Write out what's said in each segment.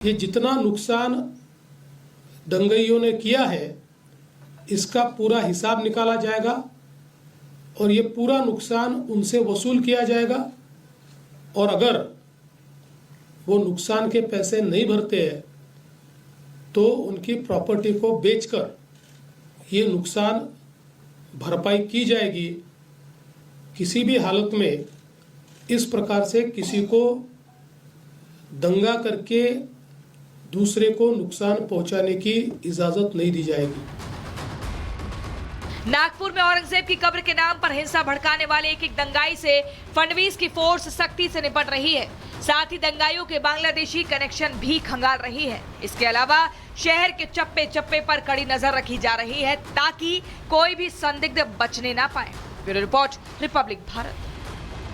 ये जितना नुकसान दंगइयों ने किया है इसका पूरा हिसाब निकाला जाएगा और ये पूरा नुकसान उनसे वसूल किया जाएगा। और अगर वो नुकसान के पैसे नहीं भरते हैं तो उनकी प्रॉपर्टी को बेचकर ये नुकसान भरपाई की जाएगी। किसी भी हालत में इस प्रकार से किसी को दंगा करके दूसरे को नुकसान पहुंचाने की इजाजत नहीं दी जाएगी। नागपुर में औरंगजेब की कब्र के नाम पर हिंसा भड़काने वाले एक दंगाई से फडणवीस की फोर्स सख्ती से निपट रही है। साथ ही दंगाइयों के बांग्लादेशी कनेक्शन भी खंगाल रही है। इसके अलावा शहर के चप्पे चप्पे पर कड़ी नजर रखी जा रही है ताकि कोई भी संदिग्ध बचने ना पाए। Bureau report, Republic Bharat.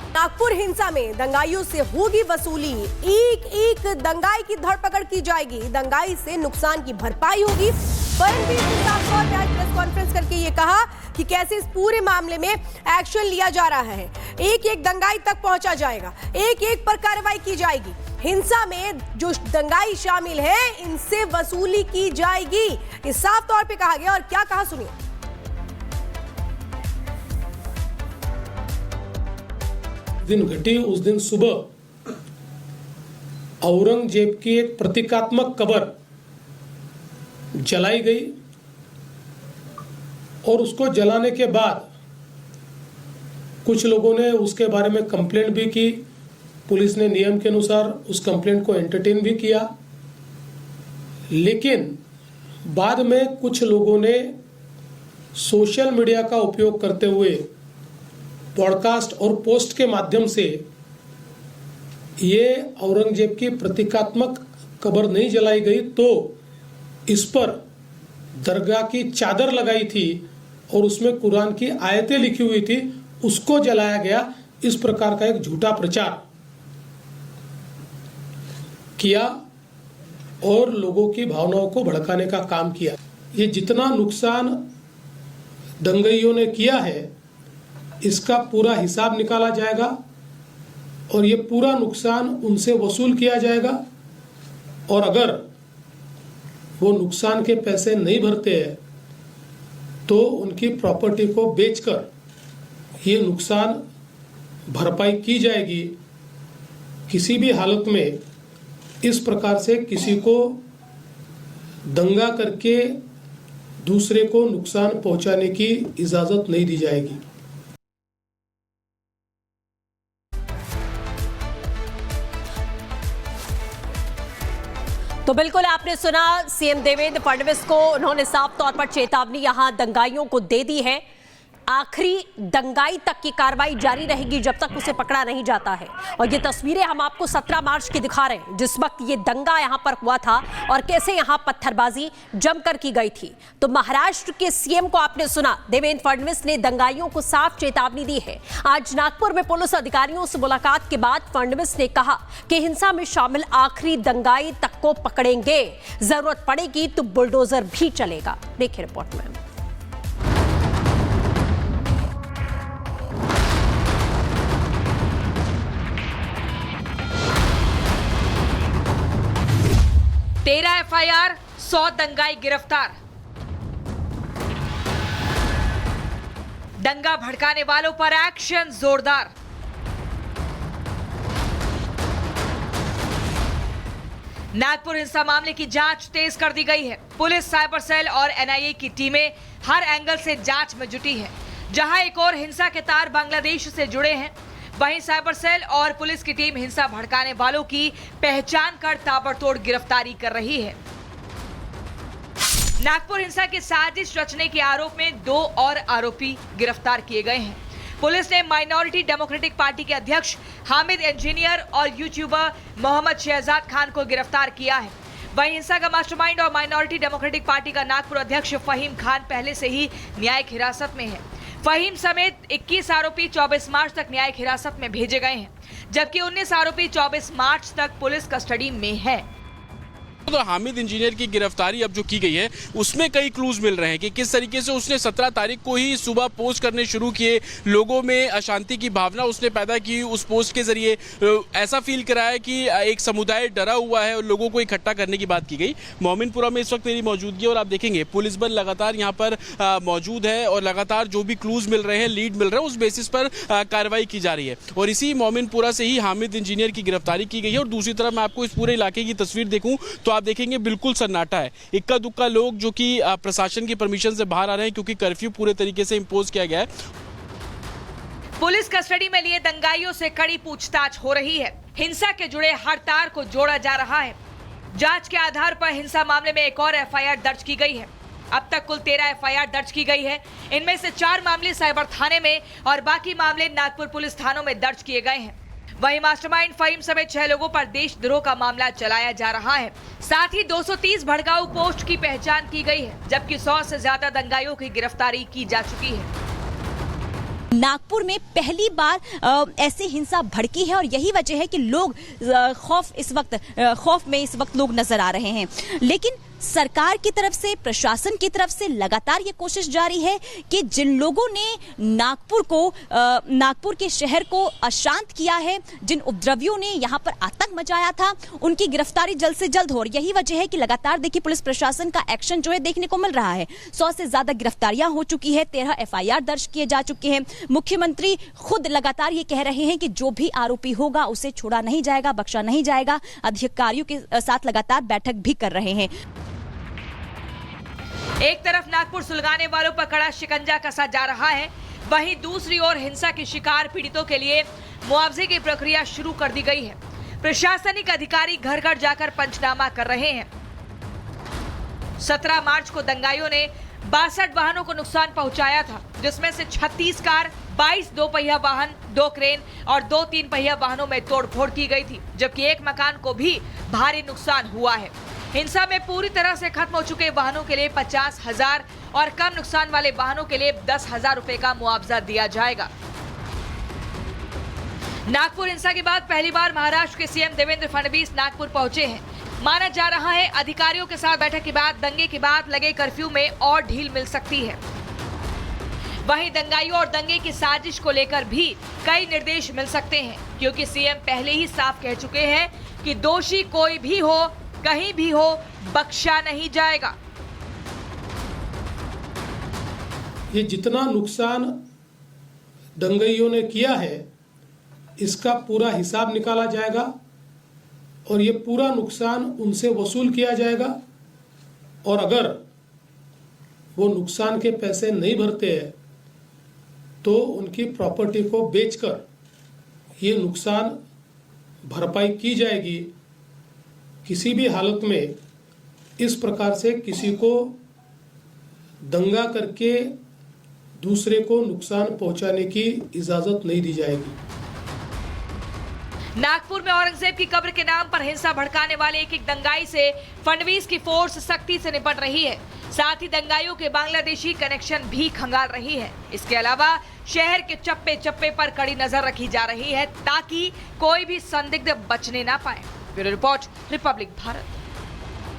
Nagpur हिंसा में दंगाइयों से होगी वसूली, एक एक दंगाई की धरपकड़ की जाएगी, दंगाई से नुकसान की भरपाई होगी। फडणवीस ने साफ तौर पर आज प्रेस कॉन्फ्रेंस करके ये कहा कि कैसे इस पूरे मामले में एक्शन लिया जा रहा है, एक एक दंगाई तक पहुंचा जाएगा, एक एक पर कार्रवाई की जाएगी। हिंसा में जो दंगाई शामिल है इनसे वसूली की जाएगी, ये साफ तौर पे कहा गया। और क्या कहा सुनिए। दिन घटी उस दिन सुबह औरंगजेब की एक प्रतीकात्मक कब्र जलाई गई और उसको जलाने के बाद कुछ लोगों ने उसके बारे में कंप्लेंट भी की। पुलिस ने नियम के अनुसार उस कंप्लेंट को एंटरटेन भी किया, लेकिन बाद में कुछ लोगों ने सोशल मीडिया का उपयोग करते हुए पॉडकास्ट और पोस्ट के माध्यम से ये औरंगजेब की प्रतीकात्मक कब्र नहीं जलाई गई तो इस पर दरगाह की चादर लगाई थी और उसमें कुरान की आयतें लिखी हुई थी, उसको जलाया गया। इस प्रकार का एक झूठा प्रचार किया और लोगों की भावनाओं को भड़काने का काम किया। ये जितना नुकसान दंगइयों ने किया है इसका पूरा हिसाब निकाला जाएगा और ये पूरा नुकसान उनसे वसूल किया जाएगा। और अगर वो नुकसान के पैसे नहीं भरते हैं तो उनकी प्रॉपर्टी को बेचकर ये नुकसान भरपाई की जाएगी। किसी भी हालत में इस प्रकार से किसी को दंगा करके दूसरे को नुकसान पहुंचाने की इजाजत नहीं दी जाएगी। तो बिल्कुल आपने सुना सीएम देवेंद्र फडणवीस को, उन्होंने साफ तौर पर चेतावनी यहां दंगाइयों को दे दी है। आखिरी दंगाई तक की कार्रवाई जारी रहेगी जब तक उसे पकड़ा नहीं जाता है। और ये तस्वीरें हम आपको 17 मार्च की दिखा रहे हैं, जिस वक्त ये दंगा यहां पर हुआ था और कैसे यहां पत्थरबाजी जमकर की गई थी। तो महाराष्ट्र के सीएम को आपने सुना, देवेंद्र फडणवीस ने दंगाइयों को साफ चेतावनी दी है। आज नागपुर में पुलिस अधिकारियों से मुलाकात के बाद फडणवीस ने कहा कि हिंसा में शामिल आखिरी दंगाई तक को पकड़ेंगे, जरूरत पड़ेगी तो बुलडोजर भी चलेगा। देखिए रिपोर्ट में। तेरह एफआईआर, 100 दंगाई गिरफ्तार। दंगा भड़काने वालों पर एक्शन जोरदार। नागपुर हिंसा मामले की जांच तेज कर दी गई है। पुलिस, साइबर सेल और एनआईए की टीमें हर एंगल से जांच में जुटी है। जहां एक और हिंसा के तार बांग्लादेश से जुड़े हैं, वहीं साइबर सेल और पुलिस की टीम हिंसा भड़काने वालों की पहचान कर ताबड़तोड़ गिरफ्तारी कर रही है। नागपुर हिंसा की साजिश रचने के आरोप में 2 और आरोपी गिरफ्तार किए गए हैं। पुलिस ने माइनॉरिटी डेमोक्रेटिक पार्टी के अध्यक्ष हामिद इंजीनियर और यूट्यूबर मोहम्मद शहजाद खान को गिरफ्तार किया है। वहीं हिंसा का मास्टरमाइंड और माइनॉरिटी डेमोक्रेटिक पार्टी का नागपुर अध्यक्ष फहीम खान पहले से ही न्यायिक हिरासत में है। फहीम समेत 21 आरोपी 24 मार्च तक न्यायिक हिरासत में भेजे गए हैं, जबकि 19 आरोपी 24 मार्च तक पुलिस कस्टडी में है। तो हामिद इंजीनियर की गिरफ्तारी अब जो की गई है उसमें कई क्लूज मिल रहे हैं कि किस तरीके से उसने 17 तारीख को ही सुबह पोस्ट करने शुरू किए, लोगों में अशांति की भावना उसने पैदा की, उस पोस्ट के जरिए ऐसा फील कराया कि एक समुदाय डरा हुआ है और लोगों को इकट्ठा करने की बात की गई। मोमिनपुरा में इस वक्त मेरी मौजूदगी और आप देखेंगे पुलिस बल लगातार यहाँ पर मौजूद है और लगातार जो भी क्लूज मिल रहे हैं, लीड मिल रहे हैं, उस बेसिस पर कार्रवाई की जा रही है और इसी मोमिनपुरा से ही हामिद इंजीनियर की गिरफ्तारी की गई है। और दूसरी तरफ मैं आपको इस पूरे इलाके की तस्वीर देखूं तो आप देखेंगे बिल्कुल सन्नाटा है, इक्का दुक्का लोग जो कि प्रशासन की परमिशन से बाहर आ रहे हैं क्योंकि कर्फ्यू पूरे तरीके से इंपोज किया गया है। पुलिस कस्टडी में लिए दंगाइयों से कड़ी पूछताछ हो रही है। हिंसा के जुड़े हर तार को जोड़ा जा रहा है। जांच के आधार पर हिंसा मामले में एक और एफआईआर दर्ज की गई है। अब तक कुल 13 एफआईआर दर्ज की गई है। इनमें से 4 मामले साइबर थाने में और बाकी मामले नागपुर पुलिस थानों में दर्ज किए गए हैं। वहीं मास्टरमाइंड फहीम समेत 6 लोगों पर देशद्रोह का मामला चलाया जा रहा है। साथ ही 230 भड़काऊ पोस्ट की पहचान की गई है, जबकि 100 से ज्यादा दंगाइयों की गिरफ्तारी की जा चुकी है। नागपुर में पहली बार ऐसी हिंसा भड़की है और यही वजह है कि लोग खौफ में इस वक्त लोग नजर आ रहे हैं। लेकिन सरकार की तरफ से, प्रशासन की तरफ से लगातार ये कोशिश जारी है कि जिन लोगों ने नागपुर के शहर को अशांत किया है, जिन उपद्रवियों ने यहाँ पर आतंक मचाया था, उनकी गिरफ्तारी जल्द से जल्द हो। और यही वजह है कि लगातार देखिए पुलिस प्रशासन का एक्शन जो है देखने को मिल रहा है। 100 से ज्यादा गिरफ्तारियां हो चुकी है, 13 एफआईआर दर्ज किए जा चुके हैं। मुख्यमंत्री खुद लगातार ये कह रहे हैं कि जो भी आरोपी होगा उसे छोड़ा नहीं जाएगा, बख्शा नहीं जाएगा। अधिकारियों के साथ लगातार बैठक भी कर रहे हैं। एक तरफ नागपुर सुलगाने वालों पर कड़ा शिकंजा कसा जा रहा है, वहीं दूसरी ओर हिंसा के शिकार पीड़ितों के लिए मुआवजे की प्रक्रिया शुरू कर दी गई है। प्रशासनिक अधिकारी घर घर जाकर पंचनामा कर रहे हैं। 17 मार्च को दंगाइयों ने 62 वाहनों को नुकसान पहुंचाया था, जिसमें से 36 कार, 22 दो पहिया वाहन, 2 क्रेन और 2 3 पहिया वाहनों में तोड़फोड़ की गई थी, जबकि एक मकान को भी भारी नुकसान हुआ है। हिंसा में पूरी तरह से खत्म हो चुके वाहनों के लिए 50,000 और कम नुकसान वाले वाहनों के लिए 10,000 रुपए का मुआवजा दिया जाएगा। नागपुर हिंसा के बाद पहली बार महाराष्ट्र के सीएम देवेंद्र फडणवीस नागपुर पहुंचे हैं। माना जा रहा है अधिकारियों के साथ बैठक के बाद दंगे के बाद लगे कर्फ्यू में और ढील मिल सकती है। वहीं दंगाइयों और दंगे की साजिश को लेकर भी कई निर्देश मिल सकते हैं, क्योंकि सीएम पहले ही साफ कह चुके हैं कि दोषी कोई भी हो, कहीं भी हो, बख्शा नहीं जाएगा। ये जितना नुकसान दंगाइयों ने किया है इसका पूरा हिसाब निकाला जाएगा और ये पूरा नुकसान उनसे वसूल किया जाएगा। और अगर वो नुकसान के पैसे नहीं भरते हैं तो उनकी प्रॉपर्टी को बेचकर ये नुकसान भरपाई की जाएगी। किसी भी हालत में इस प्रकार से किसी को दंगा करके दूसरे को नुकसान पहुंचाने की इजाजत नहीं दी जाएगी। नागपुर में औरंगजेब की कब्र के नाम पर हिंसा भड़काने वाले एक दंगाई से फडणवीस की फोर्स सख्ती से निपट रही है। साथ ही दंगाइयों के बांग्लादेशी कनेक्शन भी खंगाल रही है। इसके अलावा शहर के चप्पे चप्पे पर कड़ी नजर रखी जा रही है ताकि कोई भी संदिग्ध बचने ना पाए। Bureau report, Republic Bharat.